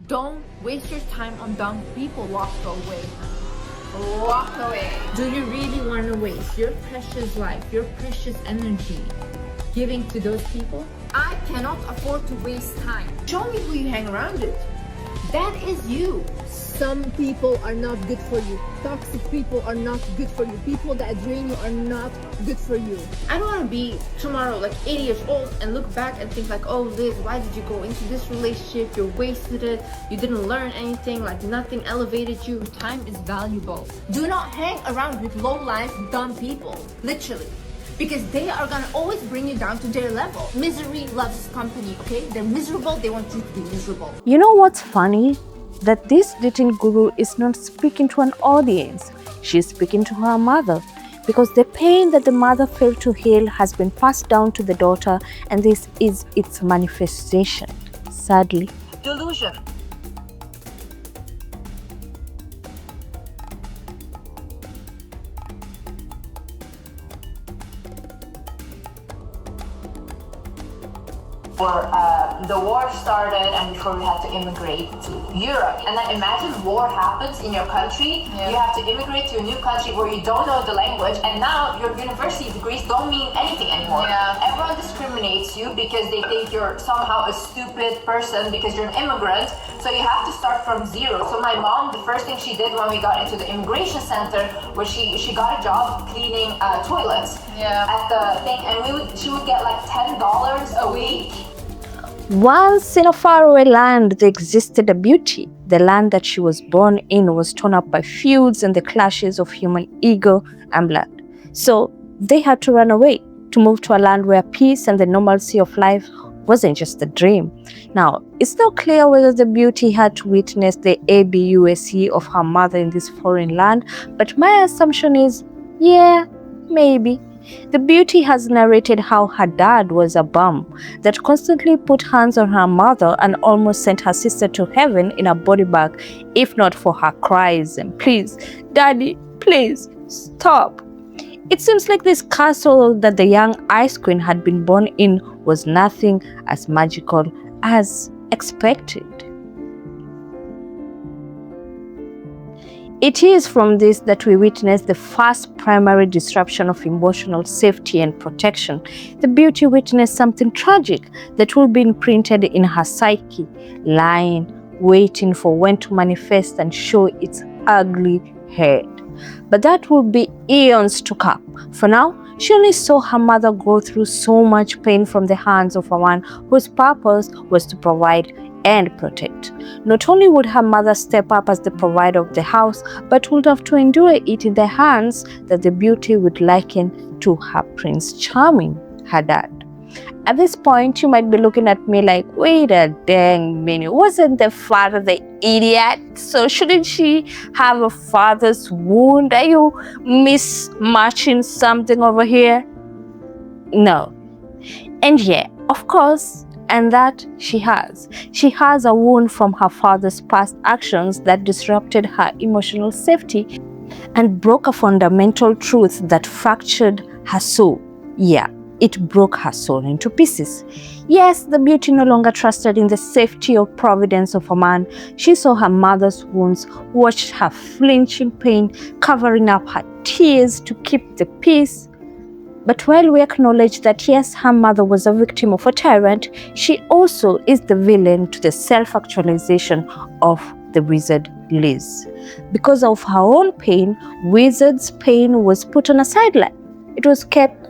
Don't waste your time on dumb people. Walk away. Walk away. Do you really want to waste your precious life, your precious energy giving to those people? I cannot afford to waste time. Show me who you hang around with. That is you. Some people are not good for you. Toxic people are not good for you. People that drain you are not good for you. I don't want to be tomorrow like 80 years old and look back and think like, oh Liz, why did you go into this relationship? You wasted it. You didn't learn anything. Like nothing elevated you. Time is valuable. Do not hang around with low life, dumb people. Literally. Because they are gonna always bring you down to their level. Misery loves company, okay? They're miserable, they want you to be miserable. You know what's funny? That this dating guru is not speaking to an audience. She is speaking to her mother. Because the pain that the mother failed to heal has been passed down to the daughter, and this is its manifestation. Sadly. Delusion. The war started and before we had to immigrate to Europe. And then imagine war happens in your country, you have to immigrate to a new country where you don't know the language, and now your university degrees don't mean anything anymore. Everyone discriminates you because they think you're somehow a stupid person because you're an immigrant, so you have to start from zero. So my mom, the first thing she did when we got into the immigration center was she got a job cleaning toilets at the thing, and she would get like $10 a week. Once in a faraway land, there existed a beauty. The land that she was born in was torn up by feuds and the clashes of human ego and blood. So they had to run away to move to a land where peace and the normalcy of life wasn't just a dream. Now, it's not clear whether the beauty had to witness the abuse of her mother in this foreign land, but my assumption is, yeah, maybe. The beauty has narrated how her dad was a bum that constantly put hands on her mother and almost sent her sister to heaven in a body bag, if not for her cries and please, daddy, please, stop. It seems like this castle that the young Ice Queen had been born in was nothing as magical as expected. It is from this that we witness the first primary disruption of emotional safety and protection. The beauty witnessed something tragic that will be imprinted in her psyche, lying, waiting for when to manifest and show its ugly head. But that will be eons to come. For now, she only saw her mother go through so much pain from the hands of a man whose purpose was to provide and protect. Not only would her mother step up as the provider of the house, but would have to endure it in the hands that the beauty would liken to her Prince Charming, her dad. At this point, you might be looking at me like, wait a dang minute, wasn't the father the idiot? So shouldn't she have a father's wound? Are you mismatching something over here? No. And yeah, of course, and that she has. She has a wound from her father's past actions that disrupted her emotional safety and broke a fundamental truth that fractured her soul. Yeah, it broke her soul into pieces. Yes, the beauty no longer trusted in the safety or providence of a man. She saw her mother's wounds, watched her flinching pain, covering up her tears to keep the peace. But while we acknowledge that yes, her mother was a victim of a tyrant, she also is the villain to the self-actualization of the Wizardliz. Because of her own pain, Wizard's pain was put on a sideline. It was kept,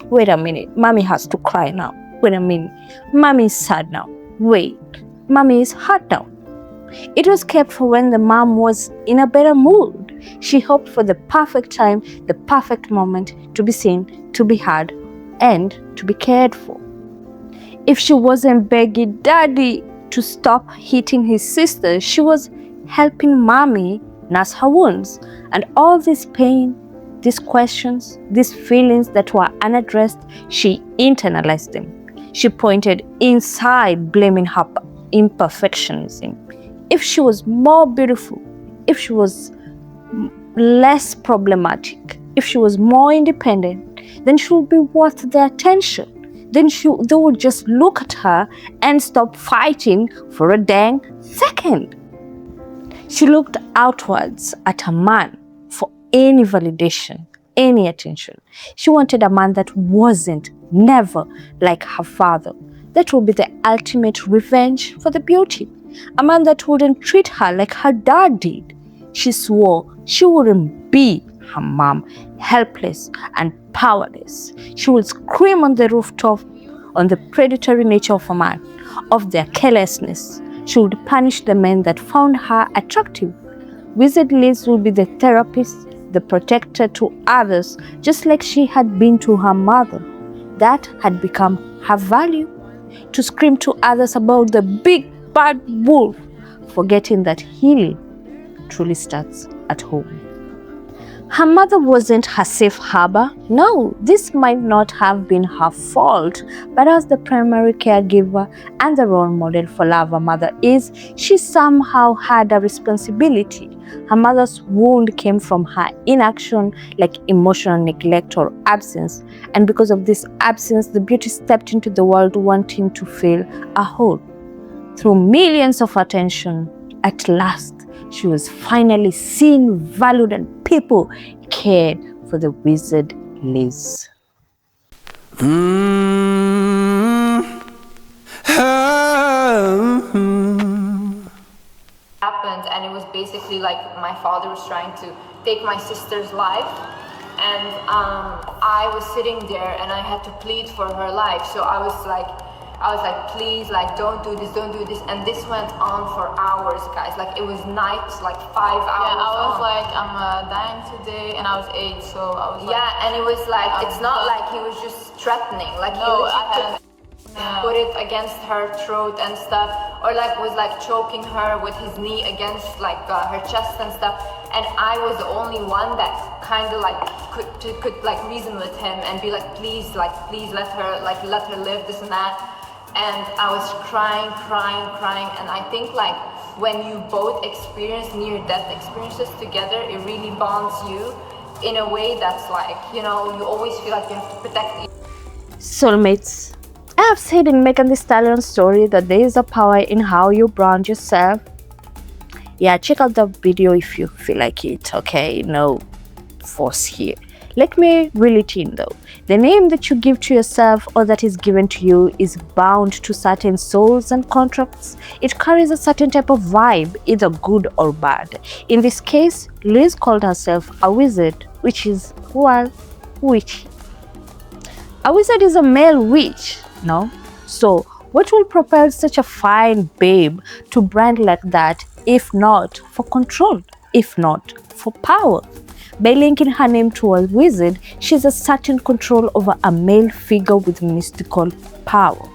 wait a minute, mommy has to cry now. Wait a minute, mommy is sad now. Wait, mommy is hurt now. It was kept for when the mom was in a better mood. She hoped for the perfect time, the perfect moment to be seen, to be heard, and to be cared for. If she wasn't begging daddy to stop hitting his sister, she was helping mommy nurse her wounds. And all this pain, these questions, these feelings that were unaddressed, she internalized them. She pointed inside, blaming her imperfectionism. If she was more beautiful, if she was less problematic, if she was more independent, then she would be worth the attention. then they would just look at her and stop fighting for a dang second. She looked outwards at a man for any validation, any attention. She wanted a man that wasn't, never like her father. That would be the ultimate revenge for the beauty. A man that wouldn't treat her like her dad did. She swore she wouldn't be her mom, helpless and powerless. She would scream on the rooftop on the predatory nature of a man, of their carelessness. She would punish the men that found her attractive. Wizardliz would be the therapist, the protector to others, just like she had been to her mother. That had become her value. To scream to others about the big bad wolf, forgetting that healing truly starts at home. Her mother wasn't her safe harbor. No, this might not have been her fault, but as the primary caregiver and the role model for love a mother is, she somehow had a responsibility. Her mother's wound came from her inaction, like emotional neglect or absence, and because of this absence, the beauty stepped into the world wanting to fill a hole. Through millions of attention, at last, she was finally seen, valued, and people cared for the Wizardliz. Happened, and it was basically like my father was trying to take my sister's life, and I was sitting there and I had to plead for her life. So I was like, please, like, don't do this, and this went on for hours, guys. Like, it was nights, like 5 hours. Yeah, I was like, I'm dying today, and I was 8, so I was like, yeah, and it was like, it's not like he was just threatening, like he was put it against her throat and stuff, or like was like choking her with his knee against like her chest and stuff. And I was the only one that kind of like could like reason with him and be like, please let her live, this and that. And I was crying, and I think like when you both experience near-death experiences together, it really bonds you in a way that's like, you know, you always feel like you have to protect each. Soulmates. I have said in Megan Thee Stallion's story that there is a power in how you brand yourself. Yeah, check out the video if you feel like it, okay? No force here. Let me reel it in though. The name that you give to yourself or that is given to you is bound to certain souls and contracts. It carries a certain type of vibe, either good or bad. In this case, Liz called herself a wizard, which is, well, witch. A wizard is a male witch, no? So, what will propel such a fine babe to brand like that, if not for control, if not for power? By linking her name to a wizard, she has a certain control over a male figure with mystical power.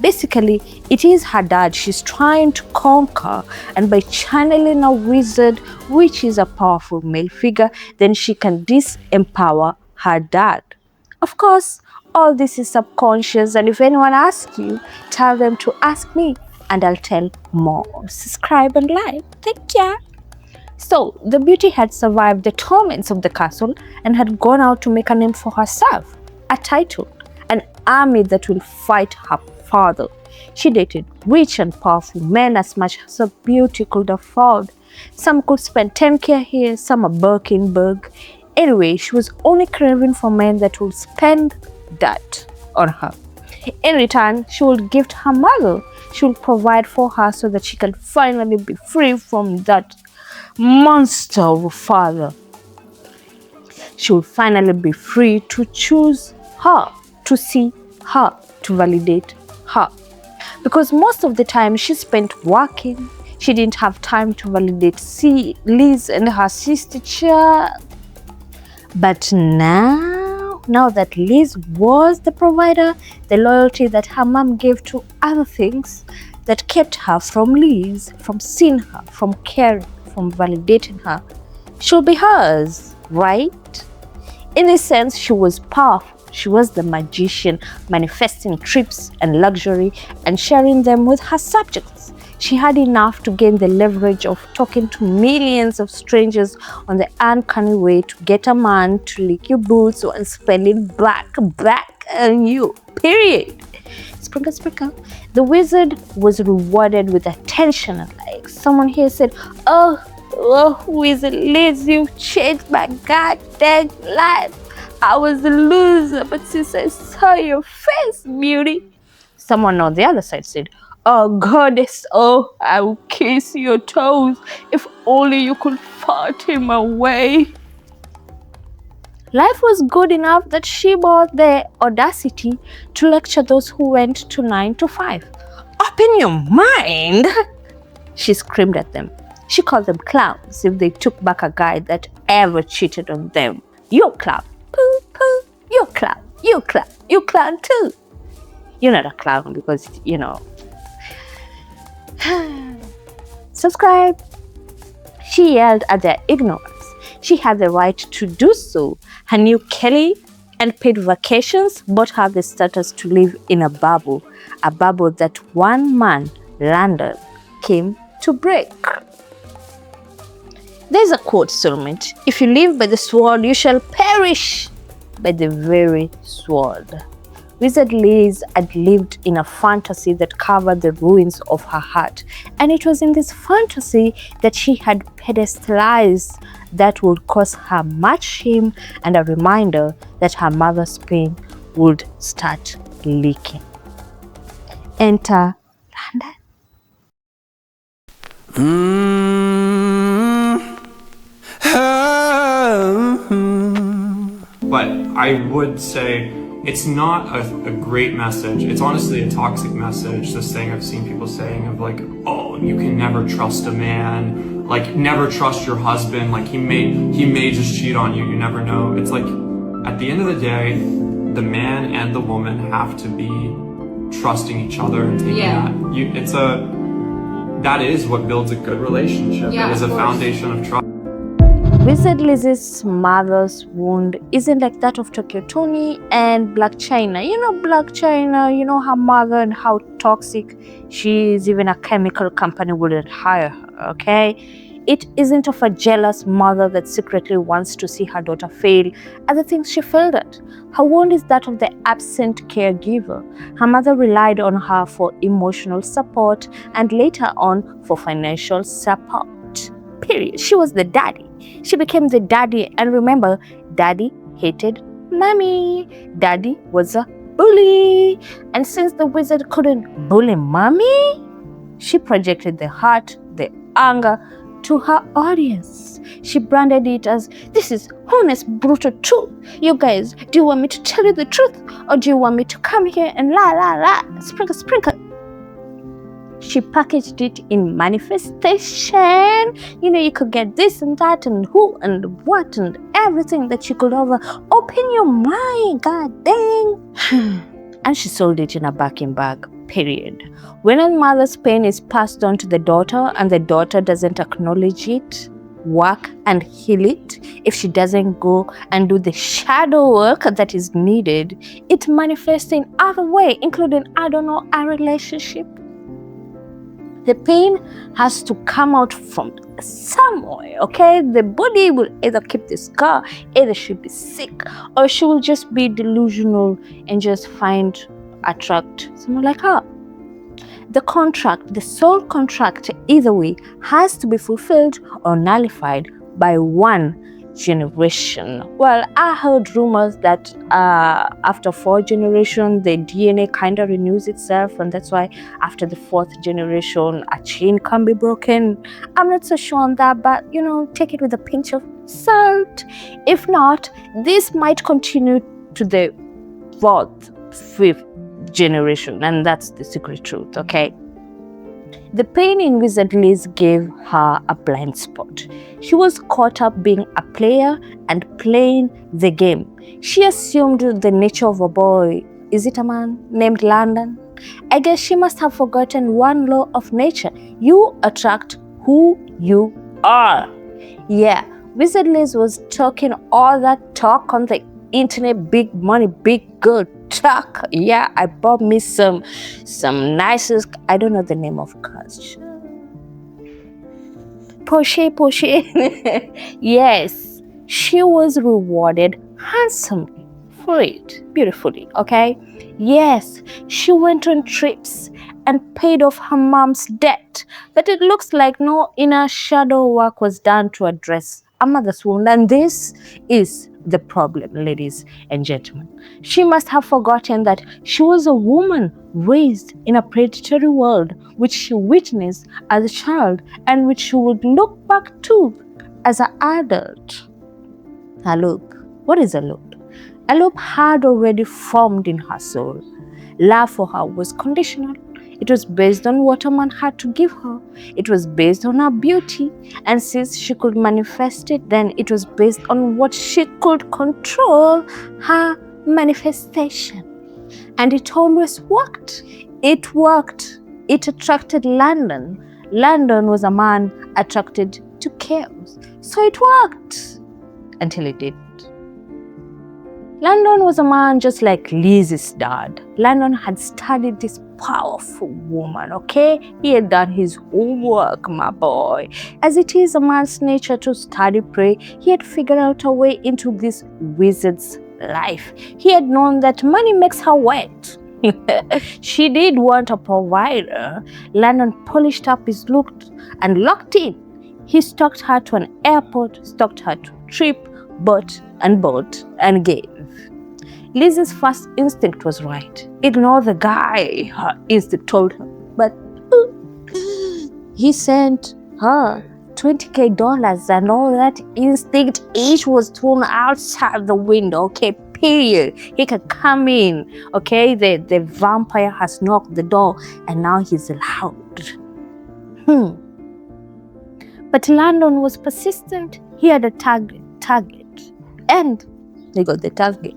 Basically, it is her dad she's trying to conquer, and by channeling a wizard, which is a powerful male figure, then she can disempower her dad. Of course, all this is subconscious, and if anyone asks you, tell them to ask me, and I'll tell more. Subscribe and like. Thank ya. So, the beauty had survived the torments of the castle and had gone out to make a name for herself, a title, an army that will fight her father. She dated rich and powerful men as much as her beauty could afford. Some could spend 10K here, some a Birkenberg. Anyway, she was only craving for men that would spend that on her. In return, she would gift her mother. She would provide for her so that she can finally be free from that monster of a father. She would finally be free to choose her, to see her, to validate her. Because most of the time she spent working, she didn't have time to validate Liz and her sister child. But now that Liz was the provider, the loyalty that her mom gave to other things that kept her from Liz, from seeing her, from caring, from validating her, she'll be hers, right? In a sense, she was powerful. She was the magician, manifesting trips and luxury and sharing them with her subjects. She had enough to gain the leverage of talking to millions of strangers on the uncanny way to get a man to lick your boots and spend it back on you. Period. Sprinkle, sprinkle. The wizard was rewarded with attention and likes. Someone here said, oh, Wizardliz, you've changed my goddamn life. I was a loser, but since I saw your face, beauty. Someone on the other side said, oh, goddess, oh, I will kiss your toes if only you could fart in my way. Life was good enough that she bought the audacity to lecture those who went to 9 to 5. Open your mind! She screamed at them. She called them clowns if they took back a guy that ever cheated on them. You're a clown. Pooh, pooh. You're a clown. You're a clown. You're a clown too. You're not a clown because, you know. Subscribe. She yelled at their ignorance. She had the right to do so. Her new Kelly and paid vacations bought her the status to live in a bubble that one man, Landon, came to break. There's a quote, soulmate. If you live by the sword, you shall perish by the very sword. Wizardliz had lived in a fantasy that covered the ruins of her heart, and it was in this fantasy that she had pedestalized that would cause her much shame and a reminder that her mother's pain would start leaking. Enter Landon. But I would say it's not a great message. It's honestly a toxic message. This thing I've seen people saying of like, oh, you can never trust a man. Like, never trust your husband. Like, he may just cheat on you. You never know. It's like, at the end of the day, the man and the woman have to be trusting each other and taking that. That is what builds a good relationship. It is a foundation of trust. Wizardliz's mother's wound isn't like that of Tokyo Tony and Black China. You know Black China, you know her mother and how toxic she is. Even a chemical company wouldn't hire her, okay? It isn't of a jealous mother that secretly wants to see her daughter fail at the things she failed at. Her wound is that of the absent caregiver. Her mother relied on her for emotional support and later on for financial support. Period. She was the daddy. She became the daddy, and remember, daddy hated mommy. Daddy was a bully. And since the wizard couldn't bully mommy, she projected the hurt, the anger to her audience. She branded it as, this is honest, brutal truth. You guys, do you want me to tell you the truth? Or do you want me to come here and sprinkle, sprinkle? She packaged it in manifestation. You know, you could get this and that and who and what and everything that you could ever open your mind. God dang. And she sold it in a backing bag. Period. When a mother's pain is passed on to the daughter and the daughter doesn't acknowledge it, work and heal it, if she doesn't go and do the shadow work that is needed, it manifests in other way, including, I don't know, a relationship. The pain has to come out from somewhere, okay? The body will either keep the scar, either she'll be sick, or she will just be delusional and just attract someone like her. The contract, the soul contract, either way, has to be fulfilled or nullified by one generation. Well, I heard rumors that after 4 generations, the DNA kind of renews itself, and that's why after the 4th generation, a chain can be broken. I'm not so sure on that, but you know, take it with a pinch of salt. If not, this might continue to the 4th, 5th generation, and that's the secret truth, okay? The pain in Wizardliz gave her a blind spot. She was caught up being a player and playing the game. She assumed the nature of a boy. Is it a man named Landon? I guess she must have forgotten one law of nature. You attract who you are. Yeah, Wizardliz was talking all that talk on the internet, big money, big girl talk. Yeah, I bought me some nicest, I don't know the name of cars. Porsche. Yes, she was rewarded handsomely for it, beautifully, okay? Yes, she went on trips and paid off her mom's debt, but it looks like no inner shadow work was done to address a mother's wound, and this is the problem, ladies and gentlemen. She must have forgotten that she was a woman raised in a predatory world, which she witnessed as a child and which she would look back to as an adult. A loop. What is a loop? A loop had already formed in her soul. Love for her was conditional. It was based on what a man had to give her. It was based on her beauty. And since she could manifest it, then it was based on what she could control, her manifestation. And it always worked. It worked. It attracted Landon. Landon was a man attracted to chaos. So it worked. Until it didn't. Landon was a man just like Liz's dad. Landon had studied this powerful woman, okay? He had done his homework, my boy. As it is a man's nature to study, pray, he had figured out a way into this wizard's life. He had known that money makes her wet. She did want a provider. Landon polished up his look and locked in. He stalked her to an airport, stalked her to a trip, bought and gave. Liz's first instinct was right. Ignore the guy, her instinct told her. But he sent her $20,000 and all that instinct each was thrown outside the window, okay, period. He can come in, okay? The vampire has knocked the door and now he's allowed. But Landon was persistent. He had a target. And they got the target.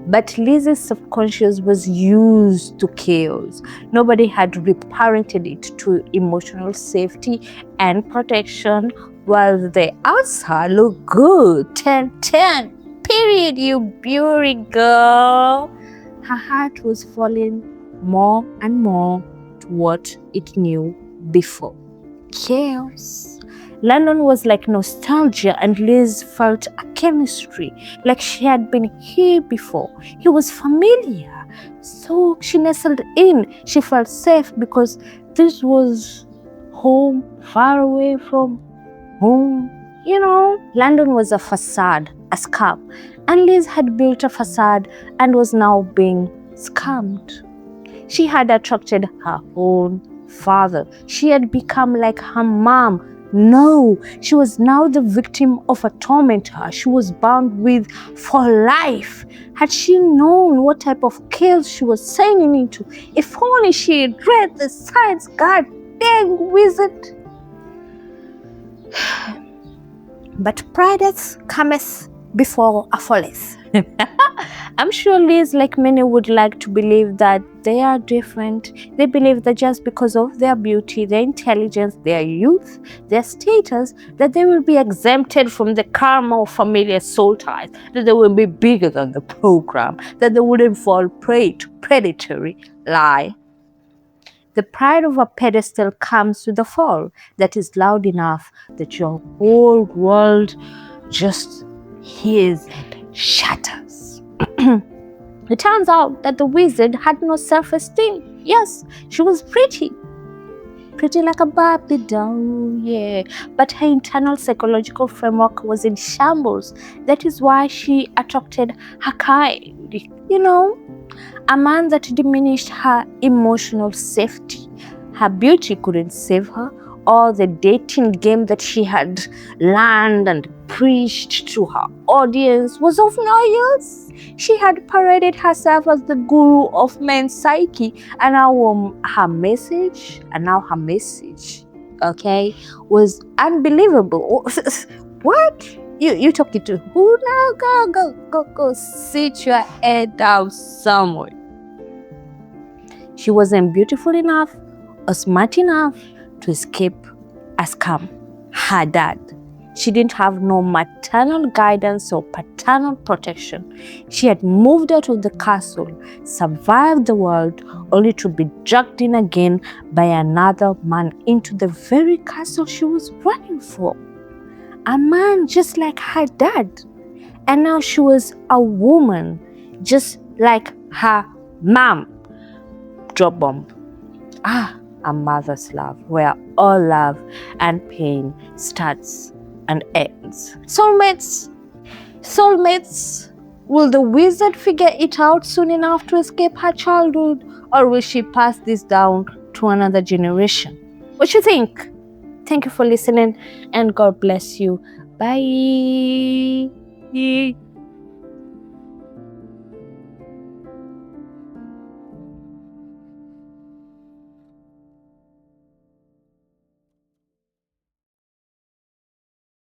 But Liz's subconscious was used to chaos. Nobody had reparented it to emotional safety and protection, while the outside looked good. 10-10. Period, you beauty girl. Her heart was falling more and more to what it knew before. Chaos. Landon was like nostalgia, and Liz felt a chemistry, like she had been here before. He was familiar. So she nestled in. She felt safe because this was home, far away from home. You know, Landon was a facade, a scam. And Liz had built a facade and was now being scammed. She had attracted her own father. She had become like her mom. No, she was now the victim of a tormentor she was bound with for life. Had she known what type of chaos she was signing into, if only she had read the signs, god dang wizard. But pride cometh before a falleth. I'm sure Liz, like many, would like to believe that they are different. They believe that just because of their beauty, their intelligence, their youth, their status, that they will be exempted from the karma of familiar soul ties, that they will be bigger than the program, that they wouldn't fall prey to predatory lie. The pride of a pedestal comes with a fall that is loud enough that your whole world just hears and shatters. It turns out that the wizard had no self-esteem. Yes, she was pretty like a Barbie doll, yeah. But her internal psychological framework was in shambles. That is why she attracted her kind. You know, a man that diminished her emotional safety. Her beauty couldn't save her, or the dating game that she had learned and preached to her audience was of no use. She had paraded herself as the guru of men's psyche, and now her message, okay, was unbelievable. What? You talking to who now? Go sit your head down somewhere. She wasn't beautiful enough or smart enough to escape a scam. Her dad, She didn't have no maternal guidance or paternal protection. She had moved out of the castle, survived the world, only to be dragged in again by another man into the very castle she was running for. A man just like her dad. And now she was a woman just like her mom. Drop bomb. A mother's love, where all love and pain starts and ends. Soulmates. Soulmates. Will the wizard figure it out soon enough to escape her childhood, or will she pass this down to another generation? What you think? Thank you for listening, and God bless you. Bye.